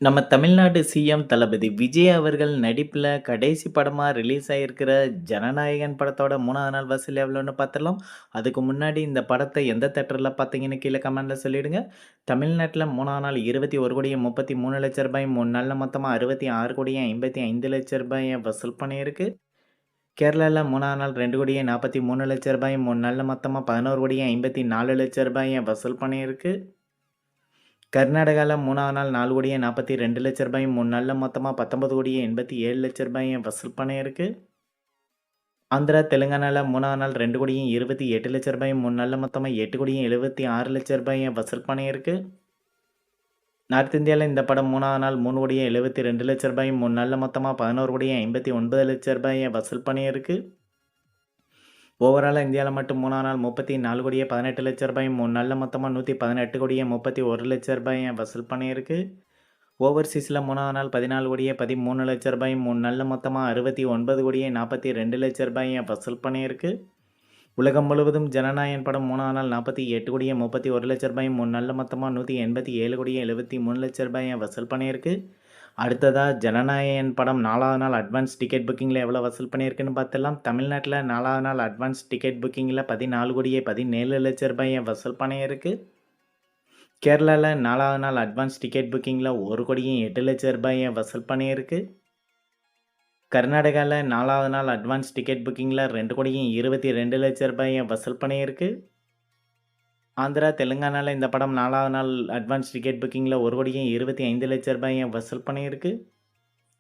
நம்ம தமிழ்நாடு சிஎம் தளபதி விஜய் அவர்கள் நடிப்புல கடைசி படமா ரிலீஸ் ஆயிருக்கிற ஜனநாயகன் படத்தோட 3வது நாள் வசூல் எவ்வளோன்னு பார்த்துடலாம். அதுக்கு முன்னாடி இந்த படத்த எந்த தியேட்டர்ல பார்த்தீங்கன்னு கீழ கமெண்ட்ல சொல்லிடுங்க. தமிழ்நாட்டுல 3ஆம் நாள் ரூ. 21,33,00,000 3 நாள்ல மொத்தமா ரூ. 66,55,00,000 வசூல் பண்ணியிருக்கு. கேரளால 3ஆம் நாள் ரூ. 2,43,00,000 3 நாள்ல மொத்தமா ரூ. 11,54,00,000 வசூல் பண்ணியிருக்கு. கர்நாடகால 3ஆம் நாள் ரூ. 4,42,00,000 3 நாள்ல மொத்தமா ரூ. 19,87,00,000 வசூல் பண்ணியிருக்கு. ஆந்திரா, தெலுங்கானால 3ஆம் நாள் ரூ. 2,28,00,000 3 நாள்ல மொத்தமா ரூ. 8,76,00,000 வசூல் பண்ணியிருக்கு. நார்த் இந்தியால இந்த படம் 3ஆம் நாள் ரூ. 3,72,00,000 3 நாள்ல மொத்தமா ரூ. 11,59,00,000 வசூல் பண்ணியிருக்கு. ஓவராலா இந்தியால மட்டும் 3ஆம் நாள் ரூ. 34,18,00,000 3 நாள்ல மொத்தமா ரூ. 118,31,00,000 வசூல் பண்ணியிருக்கு. ஓவர்சீஸ்ல 3ஆம் நாள் ரூ. 14,13,00,000 3 நாள்ல மொத்தமா ரூ. 69,42,00,000 வசூல் பண்ணியிருக்கு. உலகம் முழுவதும் ஜனநாயகன் படம் 3ஆம் நாள் ரூ. 48,31,00,000 3 நாள்ல மொத்தமா ரூ. 187,73,00,000 வசூல் பண்ணியிருக்கு. அடுத்ததா ஜனநாயகன் படம் 4வது நாள் அட்வான்ஸ் டிக்கெட் புக்கிங்கில எவ்வளோ வசூல் பண்ணியிருக்குன்னு பார்த்துடலாம். தமிழ்நாட்டுல 4வது நாள் அட்வான்ஸ் டிக்கெட் புக்கிங்கில ரூ. 14,17,00,000 வசூல் பண்ணியிருக்கு. கேரளால 4வது நாள் அட்வான்ஸ் டிக்கெட் புக்கிங்கில ரூ. 1,08,00,000 வசூல் பண்ணியிருக்கு. கர்நாடகால 4வது நாள் அட்வான்ஸ் டிக்கெட் புக்கிங்கில ரூ. 2,22,00,000 வசூல் பண்ணியிருக்கு. ஆந்திரா, தெலுங்கானால இந்த படம் 4வது நாள் அட்வான்ஸ் டிக்கெட் புக்கிங்கில ரூ. 1,25,00,000 வசூல் பண்ணியிருக்கு.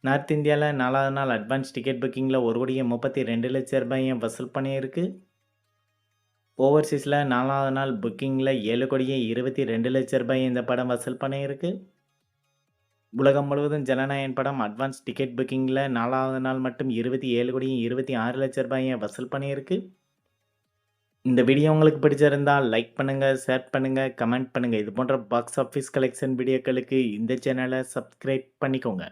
நார்த் இந்தியால 4வது நாள் அட்வான்ஸ் டிக்கெட் புக்கிங்கில ரூ. 1,32,00,000 வசூல் பண்ணியிருக்கு. ஓவர்சீஸ்ல 4வது நாள் புக்கிங்கில ரூ. 7,22,00,000 இந்த படம் வசூல் பண்ணியிருக்கு. உலகம் முழுவதும் ஜனநாயகன் படம் அட்வான்ஸ் டிக்கெட் புக்கிங்கில 4வது நாள் மட்டும் ரூ. 27,26,00,000 வசூல் பண்ணியிருக்கு. இந்த வீடியோ உங்களுக்கு பிடிச்சிருந்தா லைக் பண்ணுங்க, ஷேர் பண்ணுங்க, கமெண்ட் பண்ணுங்க. இது போன்ற பாக்ஸ் ஆஃபீஸ் கலெக்ஷன் வீடியோக்களுக்கு இந்த சேனலை சப்ஸ்கிரைப் பண்ணிக்கோங்க.